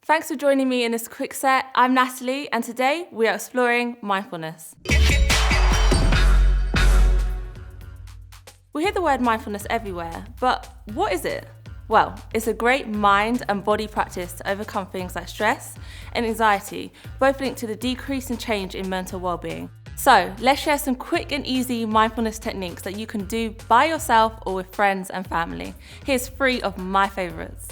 Thanks for joining me in this quick set. I'm Natalie, and today we are exploring mindfulness. We hear the word mindfulness everywhere, but what is it? Well, it's a great mind and body practice to overcome things like stress and anxiety, both linked to the decrease and change in mental well-being. So let's share some quick and easy mindfulness techniques that you can do by yourself or with friends and family. Here's 3 of my favorites.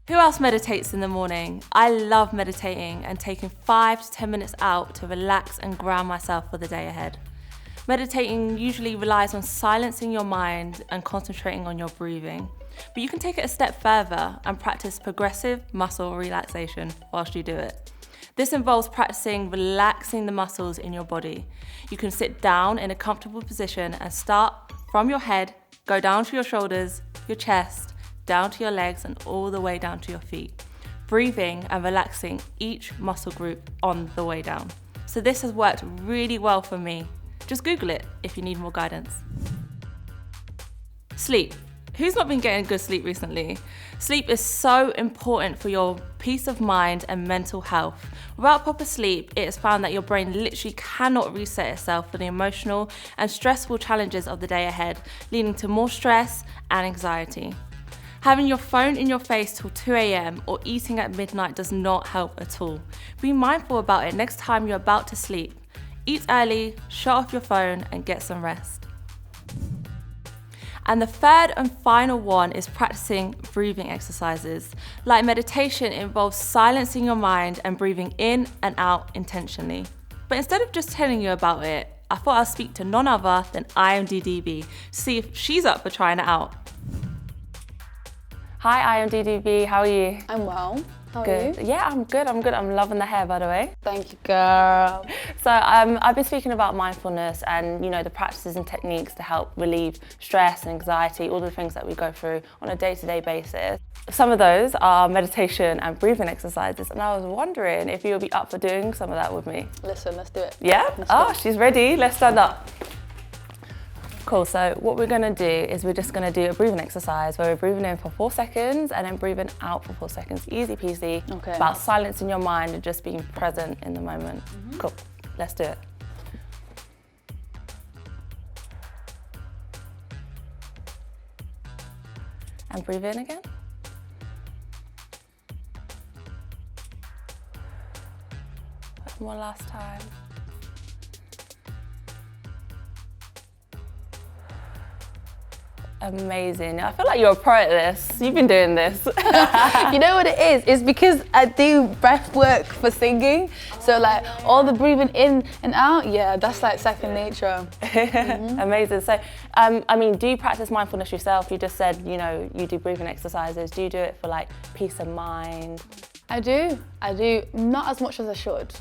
Who else meditates in the morning? I love meditating and taking 5 to 10 minutes out to relax and ground myself for the day ahead. Meditating usually relies on silencing your mind and concentrating on your breathing. But you can take it a step further and practice progressive muscle relaxation whilst you do it. This involves practicing relaxing the muscles in your body. You can sit down in a comfortable position and start from your head, go down to your shoulders, your chest, down to your legs and all the way down to your feet. Breathing and relaxing each muscle group on the way down. So this has worked really well for me. Just Google it if you need more guidance. Sleep. Who's not been getting good sleep recently? Sleep is so important for your peace of mind and mental health. Without proper sleep, it is found that your brain literally cannot reset itself for the emotional and stressful challenges of the day ahead, leading to more stress and anxiety. Having your phone in your face till 2 a.m. or eating at midnight does not help at all. Be mindful about it next time you're about to sleep. Eat early, shut off your phone, and get some rest. And the third and final one is practicing breathing exercises. Like meditation, it involves silencing your mind and breathing in and out intentionally. But instead of just telling you about it, I thought I'd speak to none other than IAMDDB to see if she's up for trying it out. Hi IAMDDB, how are you? I'm well. How are Good. you? Yeah, I'm good. I'm loving the hair, by the way. Thank you, girl. So I've been speaking about mindfulness and the practices and techniques to help relieve stress and anxiety, all the things that we go through on a day-to-day basis. Some of those are meditation and breathing exercises, and I was wondering if you would be up for doing some of that with me. Listen, let's do it. Yeah? Let's go. She's ready. Let's stand up. Cool, so what we're gonna do is we're just gonna do a breathing exercise where we're breathing in for 4 seconds and then breathing out for 4 seconds. Easy peasy. Okay. About silencing your mind and just being present in the moment. Cool, let's do it. And breathe in again. One last time. Amazing. I feel like you're a pro at this. You've been doing this. You know what it is? It's because I do breath work for singing. So like all the breathing in and out, yeah, that's like second nature. Amazing. So, do you practice mindfulness yourself? You just said, you do breathing exercises. Do you do it for like peace of mind? I do. Not as much as I should.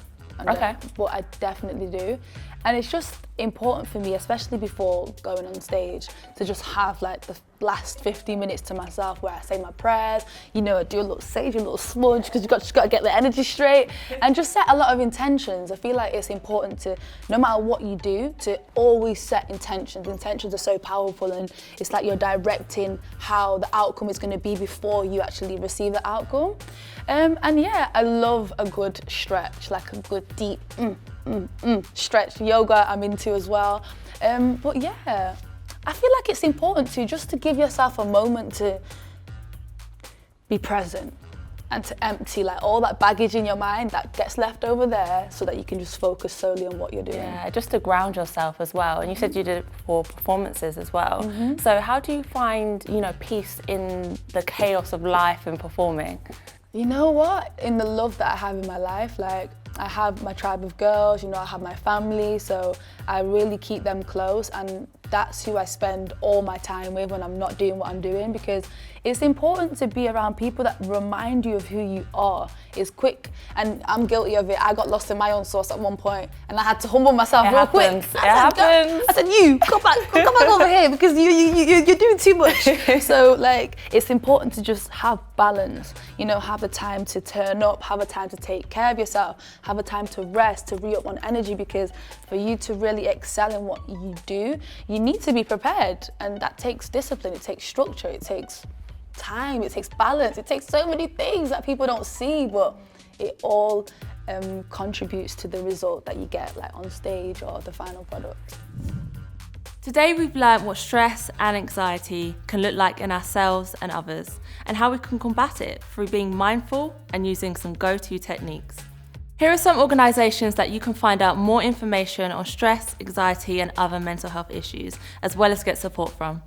Okay. But I definitely do. And it's just important for me, especially before going on stage, to just have like the last 15 minutes to myself where I say my prayers, I do a little sage, a little smudge, because just got to get the energy straight and just set a lot of intentions. I feel like it's important to, no matter what you do, to always set intentions. Intentions are so powerful, and it's like you're directing how the outcome is going to be before you actually receive the outcome. And yeah, I love a good stretch, like a good deep stretch. Yoga I'm into as well. But yeah, I feel like it's important to give yourself a moment to be present and to empty like all that baggage in your mind that gets left over there, so that you can just focus solely on what you're doing. Yeah, just to ground yourself as well. And you said you did it for performances as well. So how do you find, peace in the chaos of life and performing? You know what? In the love that I have in my life, like I have my tribe of girls, I have my family, so I really keep them close, and that's who I spend all my time with when I'm not doing what I'm doing, because it's important to be around people that remind you of who you are. It's quick, and I'm guilty of it. I got lost in my own sauce at one point, and I had to humble myself quick. It happens. I said, you, come back over here, because you're doing too much. So like, it's important to just have balance, have the time to turn up, have a time to take care of yourself, have a time to rest, to re-up on energy, because for you to really excel in what you do, you need to be prepared, and that takes discipline, it takes structure, it takes time, it takes balance, it takes so many things that people don't see, but it all contributes to the result that you get like on stage or the final product. Today we've learned what stress and anxiety can look like in ourselves and others, and how we can combat it through being mindful and using some go-to techniques. Here are some organisations that you can find out more information on stress, anxiety and other mental health issues, as well as get support from: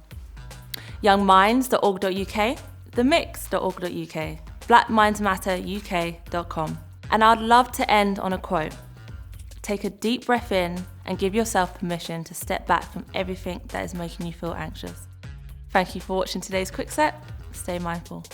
youngminds.org.uk, themix.org.uk, blackmindsmatteruk.com. And I'd love to end on a quote. Take a deep breath in and give yourself permission to step back from everything that is making you feel anxious. Thank you for watching today's Quick Set. Stay mindful.